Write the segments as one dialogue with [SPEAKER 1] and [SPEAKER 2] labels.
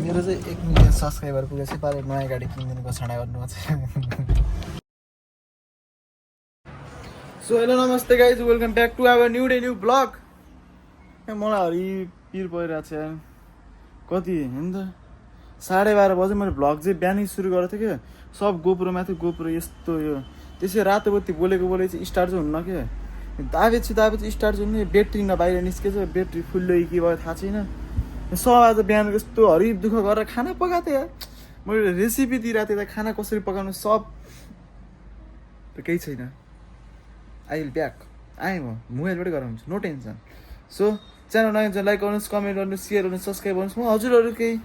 [SPEAKER 1] मेरो चाहिँ 1 million subscriber पुगेछ पारे नयाँ गाडी किनिदिनु घोषणा गर्नुभएको छ। सो हेलो नमस्ते guys, welcome back to our new day new blog. मलाई हरि पिर परिरहेको छ यार। कति हेर्नु त 12:30 बजे मैले भ्लग चाहिँ बिहानै सुरु गरेको थिएँ क्या। सब गोप्रो माथि गोप्रो यस्तो यो त्यसै रातो बत्ती बोलेको चाहिँ स्टार्ट चाहिँ हुन्न क्या। दाबेपछि स्टार्ट चाहिँ हुने, ब्याट्री नबाहिर निस्केछ, ब्याट्री फुल्लो कि भयो थाहा छैन। सब आज बिहान यस्तो हरिब दुःख गरेर खाना पकाएको थिएँ यार। मैले रेसिपी दिइरहेको थिएँ खाना कसरी पकाउनु, सब त केही छैन। आई विल ब्याक, आएँ म मोबाइलबाटै गराउँछु, नो टेन्सन। सो च्यानल नयाँ छ लाइक गर्नुहोस्, कमेन्ट गर्नुहोस्, सेयर गर्नुहोस्, सब्सक्राइब गर्नुहोस्। म हजुरहरू केही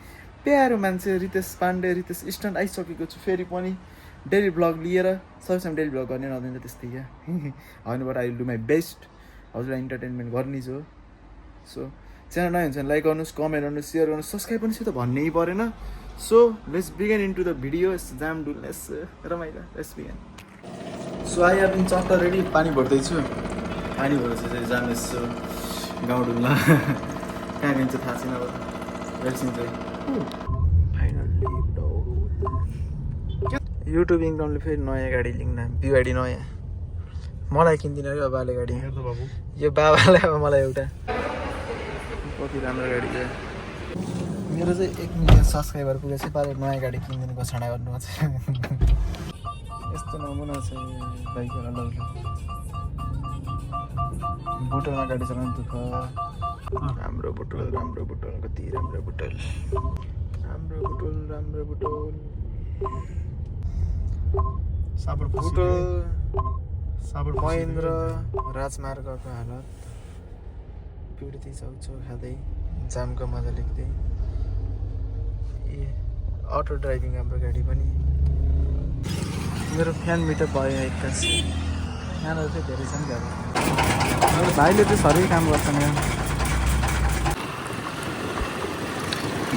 [SPEAKER 1] प्यारो मान्छे रितेश पाण्डे, रितेश स्टन्ट आइसकेको छु फेरि पनि डेली ब्लग लिएर। सबैसँग डेली ब्लग गर्ने नदिन्छ त्यस्तै क्या। होइन I will do my best, हजुरलाई इन्टरटेनमेन्ट गर्ने हो। सो च्यानल नयाँ हुन्छ लाइक गर्नुहोस्, कमेन्ट गर्नुहोस्, सेयर गर्नुहोस्, सब्सक्राइब पनि त भन्नै परेन। So let's begin into the video. जाम डुल्नेस रमाइलो, let's begin. So I have been चक्क रेडी, पानी भर्दैछु। पानी भरेपछि चाहिँ जानेछु गाउँ डुल्न। कहाँ गइन्छ थाहा छैन अब। एकछिन चाहिँ फाइनल्ली युट्युब इन्कमले फेरि नयाँ गाडी लिँदा बिवाडी नयाँ मलाई किनिदिनु अरे बाबाले गाडी। यो बाबालाई अब मलाई एउटा कति राम्रो गाडी छ। मेरो चाहिँ 1 मिलियन सब्सक्राइबर पुगेछ पारे नयाँ गाडी किनिदिनु घोषणा गर्नुभएको छ। यस्तो नमुना छ बाइकहरू अलग बोटलमा गाडी चलाउनु दुःख। राम्रो बोटल कति राम्रो बोटल महेन्द्र राजमार्गको हालत पिउती चाउचाउ खाँदै जामको मजा लेख्दै। ए अटो ड्राइभिङ हाम्रो गाडी पनि। मेरो फ्यान मिटअप भयो एक्कासी। फ्यानहरू चाहिँ धेरै छन् क्या। मेरो भाइले चाहिँ सबै काम गर्छन् यहाँ।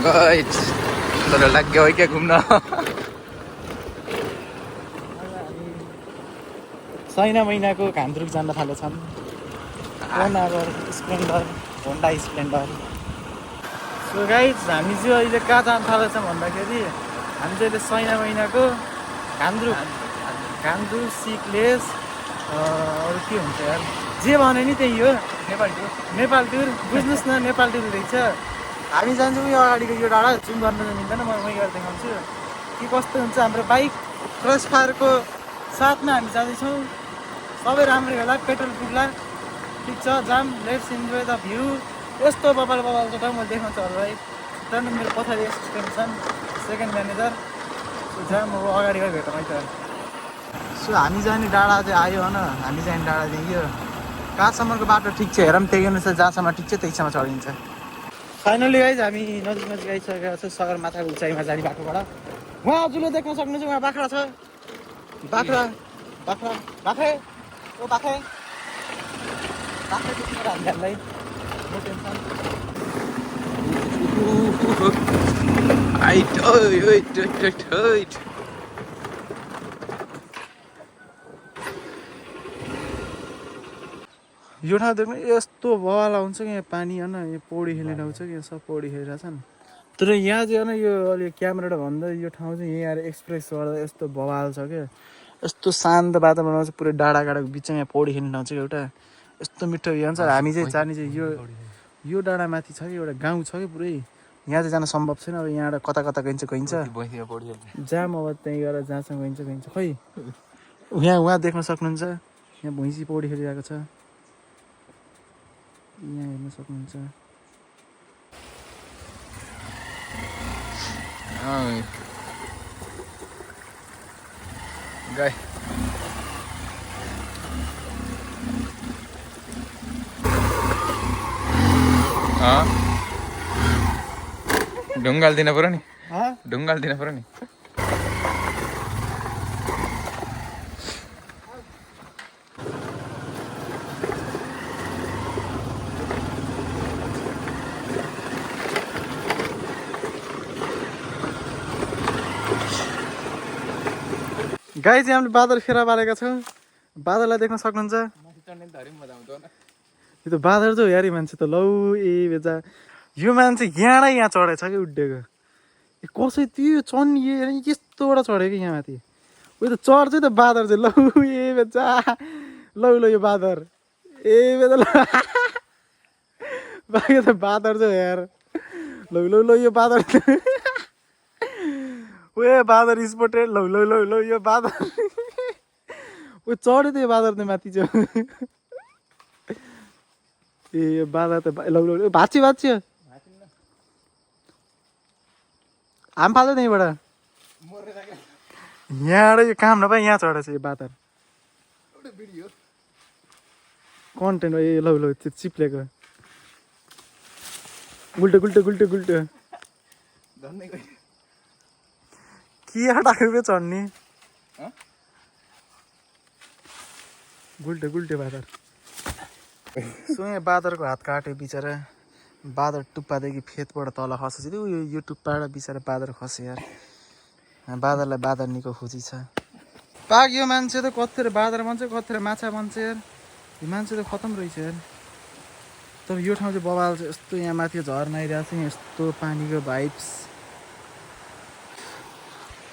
[SPEAKER 1] गाइस तर लाग्यो है क्या घुम्न। छैन महिनाको घान्द्रुक जान थालेछन्। Splendor, Honda Splendor. So guys हामी चाहिँ अहिले कहाँ जान थालेछौँ भन्दाखेरि हामी चाहिँ अहिले छैन महिनाको घान्द्रुक सिक्लेस अरू के हुन्छ यार, जे भने नि त्यही हो। नेपाल टुर बुझ्नुहोस् न, नेपाल टुर रहेछ। हामी जान्छौँ यो अगाडिको यो डाँडा जुम गर्न मिल्दैन, म मै गरेर देखाउँछु कि कस्तो हुन्छ। हाम्रो बाइक क्रस फायरको साथमा हामी जाँदैछौँ। सबै राम्रै होला, पेट्रोल पुग्ला, ठिक छ। जाम, लेट्स इन्जोय द भ्यू। यस्तो बबाल छ त म देखाउँछुहरूलाई। तर मेरो पछाडि एसिस्टेन्ट छन्, सेकेन्ड म्यानेजर। सो जाम अब अगाडि गएर भेटौँ है त। सो हामी जाने डाँडा चाहिँ आयो होइन, हामी जाने डाँडा देखियो। कहाँसम्मको बाटो ठिक छ हेरौँ, त्यही अनुसार जहाँसम्म ठिक छ त्यहीसम्म चढिन्छ। फाइनली गाइज हामी नजिक आइसकेका छौँ सगरमाथाको उचाइमा जाने बाटोबाट। उहाँ हजुरले देख्न सक्नुहुन्छ, उहाँ बाख्रा छ। बाख्रे ओ बाख्रे देखेर हामीहरूलाई नो टेन्सन। यो ठाउँ देख्नु यस्तो बवाल आउँछ कि यहाँ पानी होइन, यो पौडी खेल्ने ठाउँ छ कि यहाँ सब पौडी खेलिरहेछन्। तर यहाँ चाहिँ होइन यो अलि क्यामेराबाट भन्दा यो ठाउँ चाहिँ यहीँ आएर एक्सप्रेस गर्दा यस्तो बवाल छ क्या। यस्तो शान्त वातावरणमा चाहिँ पुरै डाँडाको बिचमा यहाँ पौडी खेल्ने ठाउँ छ एउटा। यस्तो मिठो भ्यू हुन्छ। हामी चाहिँ जाने चाहिँ यो डाँडामाथि छ कि एउटा गाउँ छ कि पुरै, यहाँ चाहिँ जान सम्भव छैन। अब यहाँबाट कता गइन्छ जाम, अब त्यहीँ गएर जहाँसँग गइन्छ खै। उहाँ देख्न सक्नुहुन्छ, यहाँ भैँसी पौडी खेलिरहेको छ, यहाँ हेर्न सक्नुहुन्छ। गाई
[SPEAKER 2] ढुङ्गाल दिन पर्यो नि, ढुङ्गाल दिन पर्यो नि।
[SPEAKER 1] गाई चाहिँ हामीले बादल फेरा पारेका छौँ। बादललाई देख्न सक्नुहुन्छ। यो त बादल चाहिँ हो यार, मान्छे त लौ ए बेचा। यो मान्छे यहाँ चढेछ कि उड्डेको। कसै त्यो चढ्ने यस्तोबाट चढेको यहाँ माथि उयो त चढ्छ त बाँदर चाहिँ लौ ए बेचा लौ ल यो बाँदर ए बेचा ल बाँकी त बाँदर चाहिँ यार लौ लौ लौ यो बाँदर ए बाँदर स्पोटेड लौ लौ लौ लौ यो बाँदर उयो चढ्यो त यो बाँदर त माथि चाहिँ ए यो बाँदर त लौ लौ भाँच्यो भाँच्यो हाम फाल्दै त्यहीँबाट यहाँबाट यो काम नपाए यहाँ चढेछ यो बाँदर कन्टेन्ट ए लौ लौ त्यो चिप्लेको गुल्टो गुल्टो गुल्टो गुल्टो के हटाएको पो चढ्ने गुल्टो गुल्टो बाँदर सो यहाँ बाँदरको हात काट्यो बिचरा बाँदर टुप्पादेखि फेदबाट तल खसेछ त्यो यो टुप्पाबाट बिचरा बाँदर खस्यो यार बाँदरलाई बाँदर निको खोजी छ पाक्यो मान्छे त कतिखेर बाँदर बन्छ कतिखेर माछा बन्छ यार यो मान्छे त खतम रहेछ यार तर यो ठाउँ चाहिँ बवाल छ यस्तो यहाँ माथि झर्ना आइरहेको छ यस्तो पानीको भाइब्स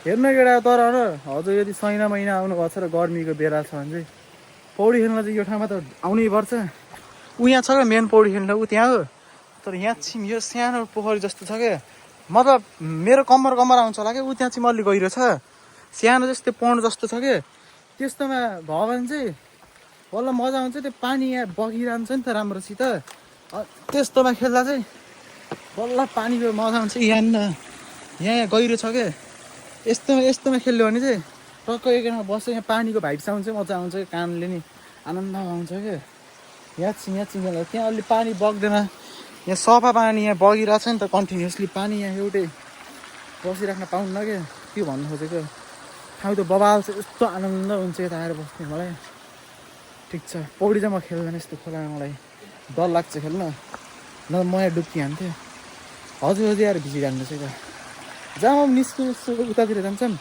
[SPEAKER 1] हेर्नु केटा तर हजुर यदि महिना आउनु भएको छ र गर्मीको बेला छ भने चाहिँ पौडी खेल्न चाहिँ यो ठाउँमा त आउनै पर्छ ऊ यहाँ छ क्या मेन पौडी खेल्न ऊ त्यहाँ हो तर यहाँ यो सानो पोखरी जस्तो छ क्या मतलब मेरो कम्मर आउँछ होला क्या ऊ त्यहाँ चाहिँ अलि गहिरो छ सानो जस्तो पन्ड जस्तो छ क्या त्यस्तोमा भयो भने चाहिँ बल्ल मजा आउँछ त्यो पानी यहाँ बगिरहन्छ नि त राम्रोसित त्यस्तोमा खेल्दा चाहिँ बल्ल पानीको मजा आउँछ यहाँ गहिरो छ क्या यस्तोमा खेल्यो भने चाहिँ टक्क एकैमा बस्छ यहाँ पानीको भाइब्स आउँछ मजा आउँछ कानले नि आनन्द आउँछ क्या यहाँ खेल्दा त्यहाँ अलि पानी बग्दैन यहाँ सफा पानी यहाँ बगिरहेको छ नि त कन्टिन्युसली पानी यहाँ एउटै बसिराख्न पाउन्न क्या त्यो भन्नु खोजेको ठाउँ त बबाल छ यस्तो आनन्द हुन्छ यता आएर बस्ने मलाई ठिक छ पौडी चाहिँ म खेल्दैन यस्तो खोलामा मलाई डर लाग्छ खेल्न न म यहाँ डुब्की हान्थेँ हजुर आएर भिजिरहनु रहेछ क्या जहाँ निस्क्यो यसो उतातिर जान्छौँ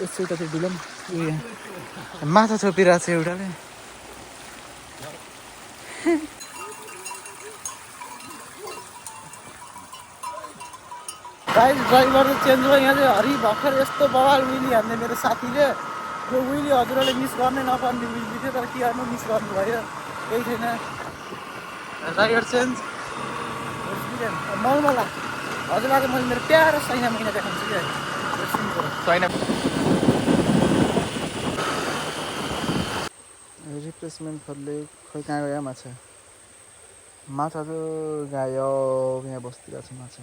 [SPEAKER 1] यसो उतातिर डुलौँ उयो यहाँ माछा छोपिरहेको छ एउटाले ड्राइभर चेन्ज भयो यहाँ चाहिँ हरि भर्खर यस्तो बवाल विली हान्ने मेरो साथीले यो विली हजुरहरूले मिस गर्नै नपर्ने विली थियो तर के गर्नु मिस गर्नु भयो केही छैन ड्राइभर चेन्ज मलमला हजुरलाई मैले मेरो प्यारो महिना देखाउँछु क्या रिप्लेसमेन्ट फरले खोइ कहाँ गयो माछा त गायो यहाँ बस्दिरहेको छ माछा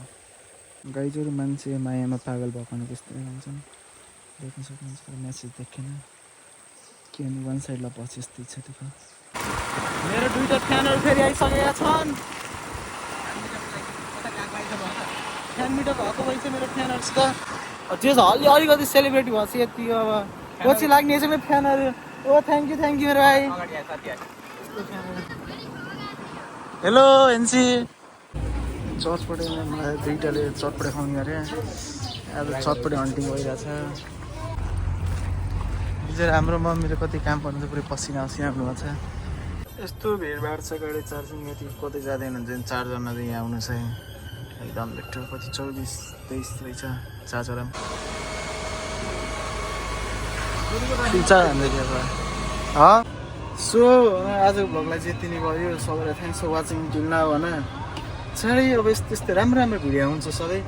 [SPEAKER 1] गाई चोरु मान्छे मायामा पागल भएको भने त्यस्तै भन्छन् देख्न सक्नुहुन्छ म्यासेज देखेन के भने वान साइडलाई पछि यस्तै छ त्यो मेरो दुईवटा फ्यानहरू फेरि आइसकेका छन् फ्यान मिटर भएको भएछ मेरो फ्यानहरूसित त्यो चाहिँ अलिकति सेलिब्रेटी भएको छ यति अब पछि लाग्ने छ मेरो फ्यानहरू ओ थ्याङ्क यू मेरो भाइ हेलो एनसी चटपटे मलाई दुईवटाले चटपटे खुवाउने अरे आज चटपटे हन्टिङ भइरहेछ बिचरा हाम्रो मम्मीले कति काम पर्नु चाहिँ पुरै पसिना आउनुभएको छ यस्तो भिडभाड छ गाडी चार्जिङ यति कतै जाँदैन हुन्छ चारजना चाहिँ यहाँ आउनु छ एकदम भेट्यो कति 24-23 रहेछ चार्जर सो आजको भ्लगलाई चाहिँ यति नै भयो सबैलाई thanks for watching till now होइन चाँडै अब यस्तै राम्रो भिडियो हुन्छ सधैँ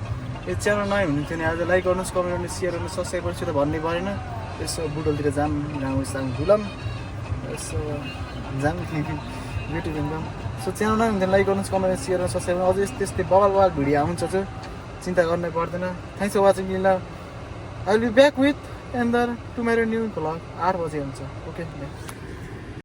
[SPEAKER 1] यो च्यानल नयाँ हुनुहुन्थ्यो नि आज लाइक गर्नुहोस् कमेन्ट गर्नुहोस् सेयर गर्नुहोस् सब्सक्राइब गर्नुहोस् त भन्नै परेन यसो बुटोलतिर जाम गाउँसाङ घुलम यसो जाम युट्युब इन्कम सो च्यानल नयाँ हुन्थ्यो लाइक गर्नुहोस् कमेन्ट सेयर गर्नुहोस् सब्सक्राइब गर्नुहोस् अझै यस्तै बवाल भिडियो आउँछ चाहिँ चिन्ता गर्नै पर्दैन thanks for watching till now I will be back with another to मेरो न्यू भ्लग 8 बजे हुन्छ ओके